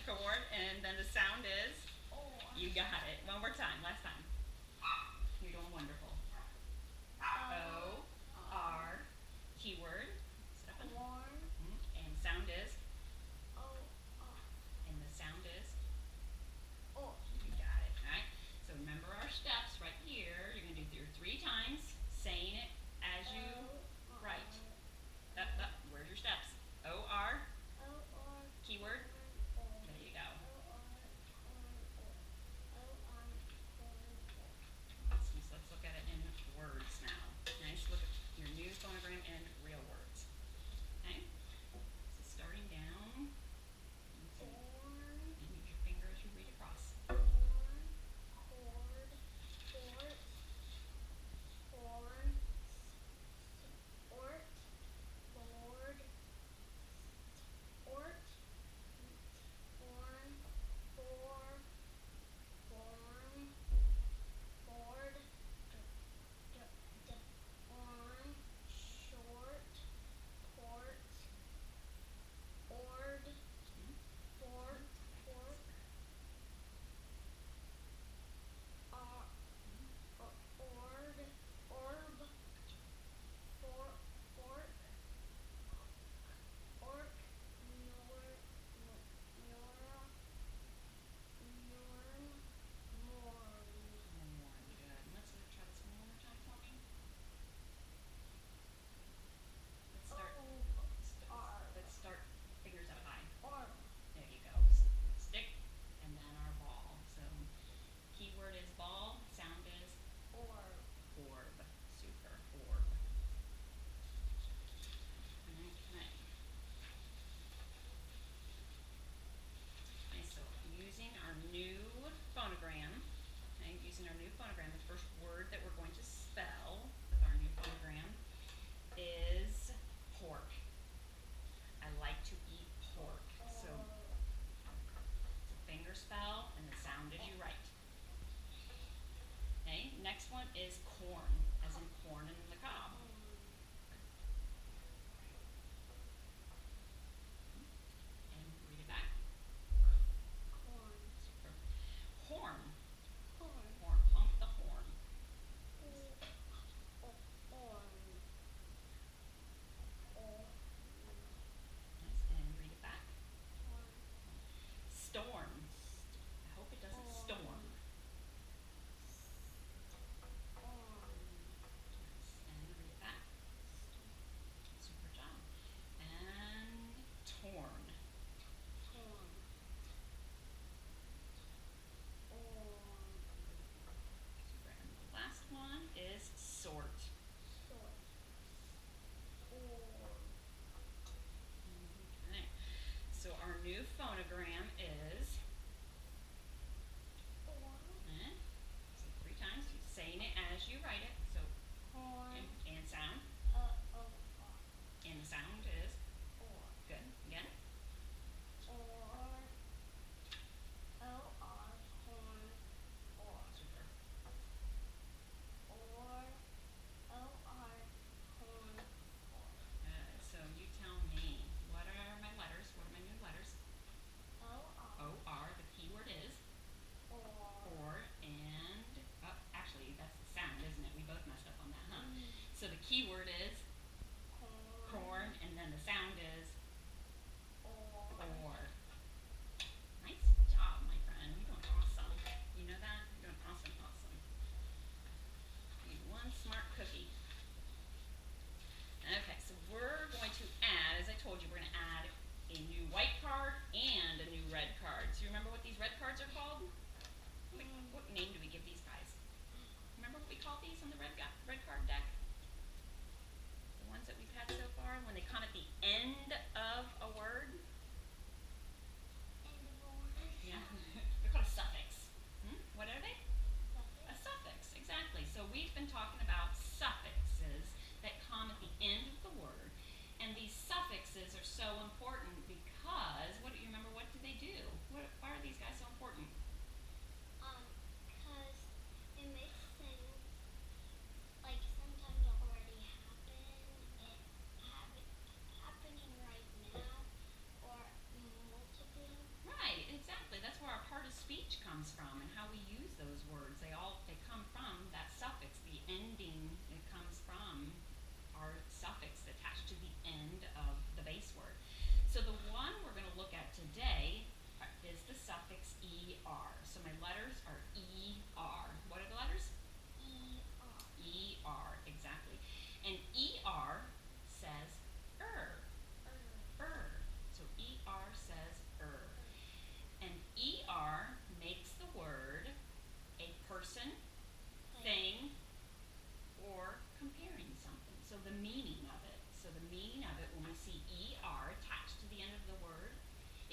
Corn, and then the sound is? You got it. One more time, last time. You're doing wonderful. O-R, keyword. Corn. And sound is? O-R. And the sound is? O. You got it. Alright, so remember our steps right here. You're going to do your 3 times, saying it as you write. Where's your steps? O-R, keyword. There you go. Let's look at it in words now. Nice. Look at your new phonogram in real words. Okay? So starting down. And use your finger as you read across. Keyword is ball, sound is? Orb. Orb. Super. Orb. Okay. Okay, so using our new phonogram, the first word that we're going to spell with our new phonogram is pork. I like to eat pork. So it's a finger spell and the sound as you write. Okay, next one is corn, as in corn in the cob. And read it back. Corn. Super. Horn. Horn. Horn. Honk the horn. Nice. And read it back. Storm. I hope it doesn't storm. And read it back. Super job. And torn. Torn. Super. And the last one is sort. Sort. Okay. So our new phonogram is? So 3 times. You're saying it as you write it. So Horn. and sound. And the sound is? Or. Good. Again. Or. O-R. Horn. Or. Super. Or. O-R. Horn. Or. So you tell me, what are my letters? What are my new letters? O-R. O-R. The keyword is? Or. And, actually, that's the sound, isn't it? We both messed up on that, huh? So the keyword is? Corn. And then the sound is? Or. Nice job, my friend. You're doing awesome. You know that? You're doing awesome. You need one smart cookie. Okay, so we're going to add, as I told you, we're going to add a new white card and a new red card. Do you remember what these red cards are called? What name do we give these guys? Remember what we call these on the red card deck? The ones that we've had so far, when they come at the end of a word? Yeah, they're called a suffix. What are they? A suffix, exactly. So we've been talking about suffixes that come at the end of the word. And these suffixes are so important because, what do you remember, what do they do? Why are these guys so important? Because it makes things, like sometimes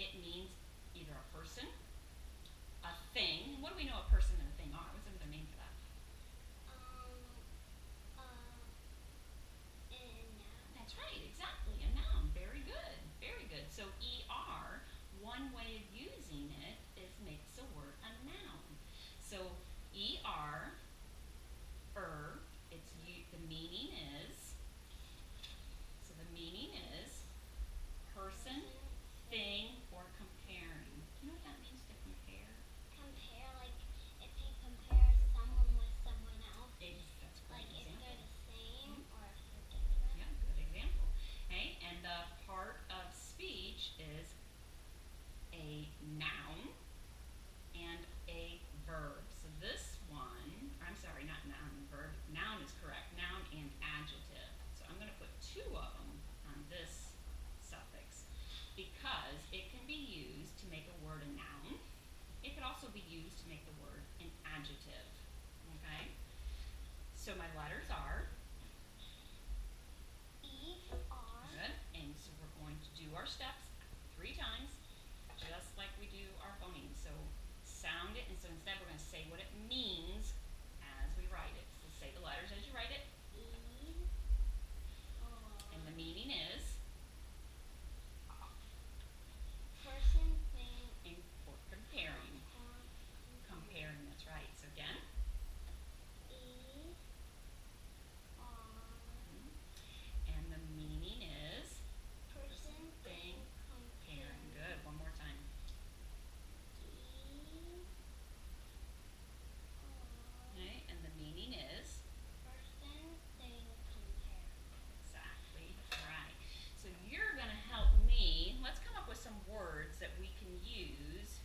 it means either a person, a thing. What do we know a person and a thing are? What's another name for that? And now. That's right, exactly, a noun. Very good, very good. So ER, one way of using it is makes a word a noun. So ER, it's the meaning is, so the meaning is person, thing, or comparing. Do you know what that means to compare? Compare, like if you compare someone with someone else, That's a like great if they're example. the same or if they're different. Yeah, good example. Okay, and the part of speech is a noun and a verb. So this one, I'm sorry, not noun and verb. Noun is correct. Noun and adjective. So I'm going to put two of them on this suffix because it can be used to make a word a noun. It could also be used to make the word an adjective. Okay? So my letters are E-R. good. And so we're going to do our steps 3 times, just like we do our phonemes. So sound it, and so instead we're going to say what it means as we write it. So say the letters as you write it, E-R. and the meaning is, Person, thing, and for comparing. Comparing, that's right. So again, E-R. and the meaning is Person, thing, thing, comparing. Good. One more time. E-R. Okay, and the meaning is Person, thing, compare. exactly right. So you're going to help me. Let's come up with some words that we can use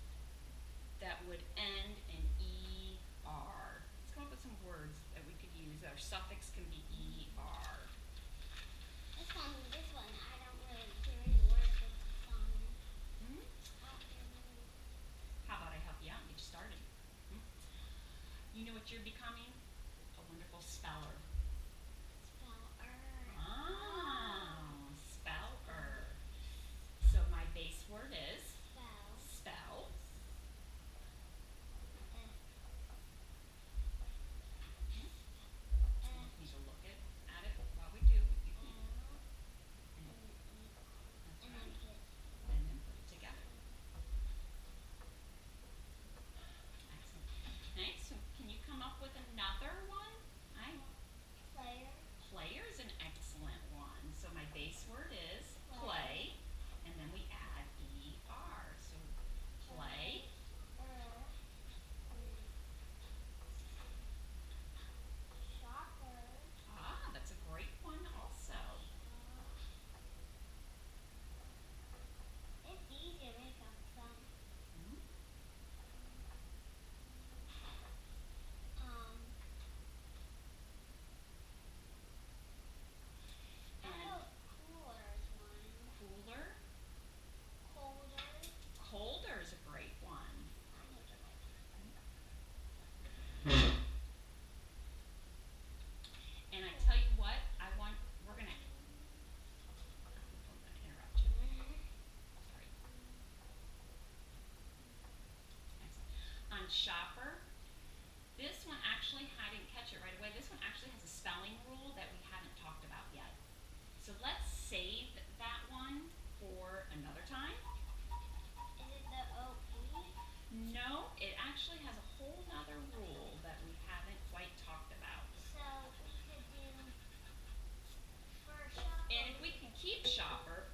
that would end in ER. Let's come up with some words that we could use. Our suffix can be ER. This one, I don't really hear any words with the song. Hmm? I don't hear any How about I help you out and get you started? Hmm? You know what you're becoming? A wonderful speller. speller. Speller. So my base word is Spell. spell. So you need to look at it while we do. You can, that's right. And then put it together. Excellent. Okay, so can you come up with another one? Player. Player is an excellent one. So my base word is play, and then we add ER. So play. Shopper. That's a great one also. It's easy to make up some. Hmm? I And know cooler is one. cooler. Colder. Colder is a great one. I know the right. And I tell you what, we're gonna interrupt you. Sorry. Excellent. On shopper, this one actually, I didn't catch it right away. This one actually has a spelling rule that we haven't talked about yet. So let's save that one for another time. Is it the O-P? No, it actually has a whole nother rule that we haven't quite talked about. So we could do for shopper. And if we can keep shopper,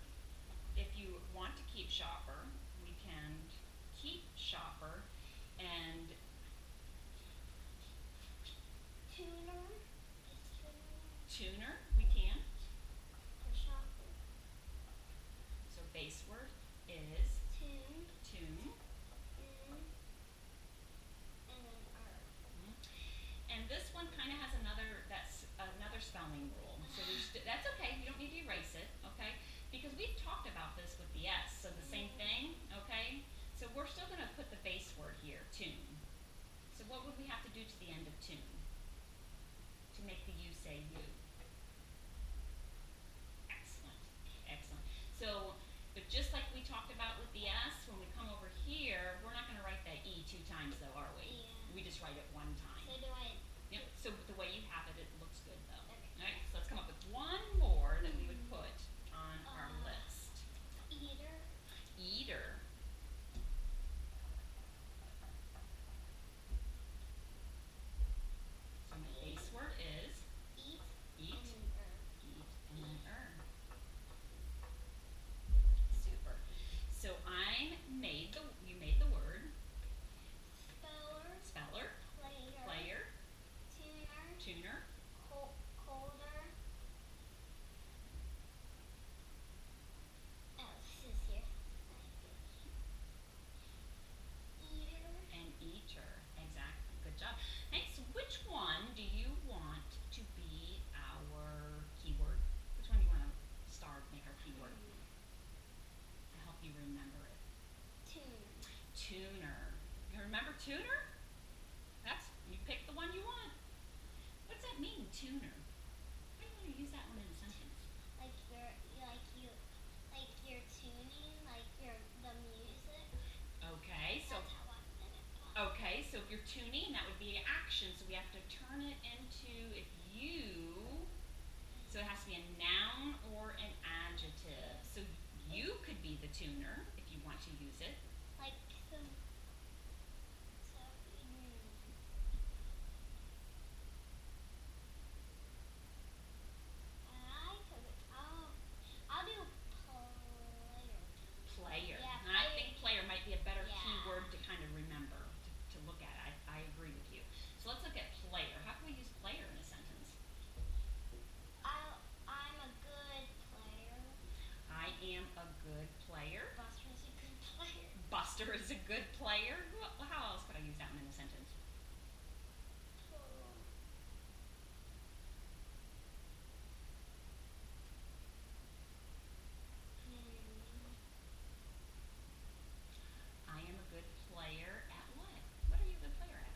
if you want to keep shopper, we can keep shopper, and Remember tuner? You pick the one you want. What does that mean, tuner? How do you want to use that one in a sentence? Like you're tuning the music. Okay, so That's how I'm gonna okay, so if you're tuning, that would be an action. So we have to turn it into if you. So it has to be a noun or an adjective. So you could be the tuner if you want to use it. like so. I'll do player. Player. Yeah, And I player. think player might be a better Yeah. keyword to kind of remember, to look at. I agree with you. So let's look at player. How can we use player in a sentence? I'm a good player. I am a good player. Buster's a good player. Buster is a good player. How else could I use that one in a sentence? I am a good player at what? What are you a good player at?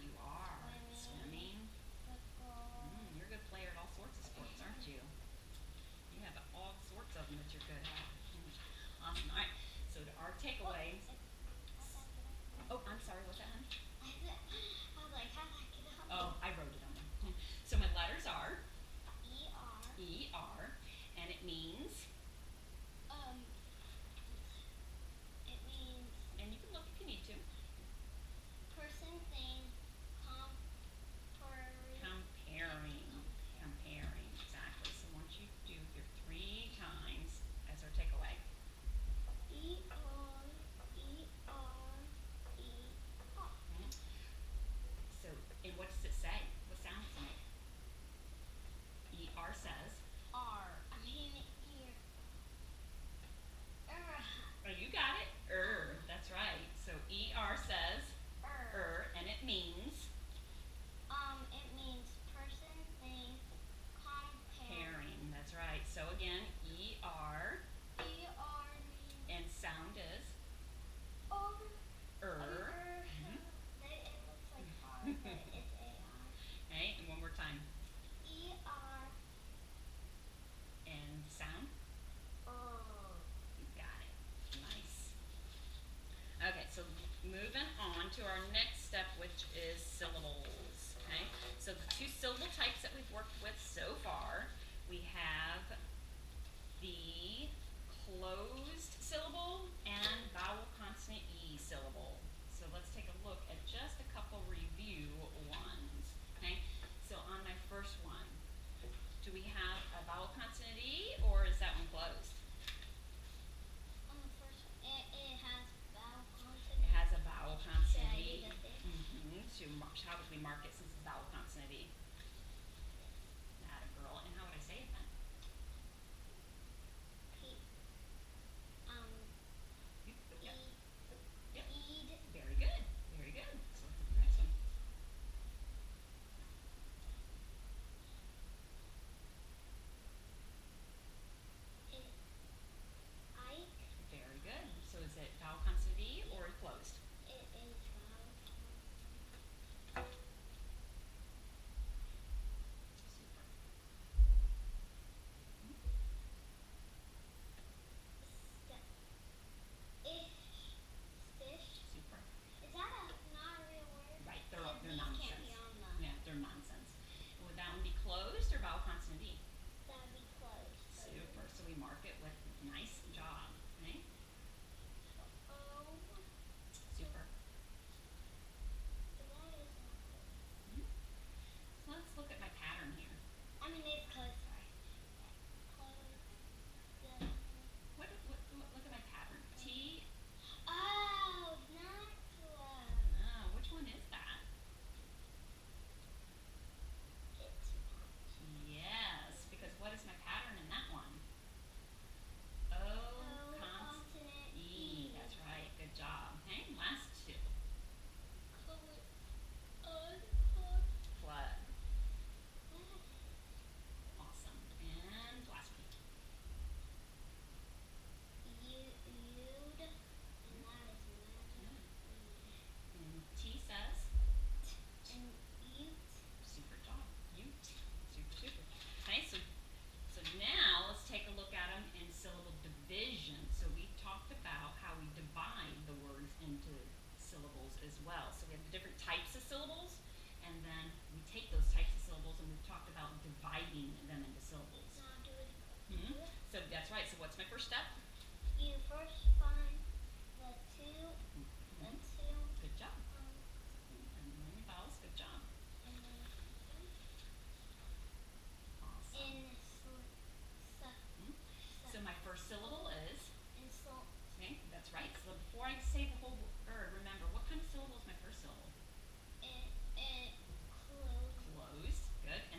You are. Swimming. Football. You're a good player at all sorts of sports, aren't you? You have all sorts of them that you're good at. Awesome. All right. So to our takeaway. Oh, I'm sorry. What's that, honey? I was like, how did I get up? Oh, I wrote it on there. So my letters are E-R. E-R, and it means. It means And you can look if you need to. person, thing, Comparing, exactly. So once you do your 3 times as our takeaway. E-R, E-R, E-R. So, and what does it say? What sound does it make? E-R says. R. I mean here. Oh, you got it. That's right. So E-R says and it means. It means person, thing, Comparing. That's right. So again, E-R. E-R means. And sound is. It looks like R, but it's A-R. Okay, and one more time. E-R. And sound. You got it. Nice. Okay, so moving on to our next step, which is syllables. Okay, so the 2 syllable types that we've worked with so far, we have the closed syllable and vowel consonant E syllable. So let's take a look at just a couple review ones. Okay, so on my first one, do we have a vowel consonant E, or is that one closed? On the first one, it has vowel consonant. It has a vowel consonant Should I E. do the thing? So how would we mark it since it's vowel consonant E? as well. So we have the different types of syllables, and then we take those types of syllables and we've talked about dividing them into syllables. Now do it. Hmm. So that's right. So what's my first step? You first find the two. Mhm. The two. Good job. And learn your vowels. Good job. And then Awesome. in Mhm. So my first syllable is, in okay, that's right. So before I say the whole word, remember, what kind of syllable is my first syllable? it close. Closed. Good. And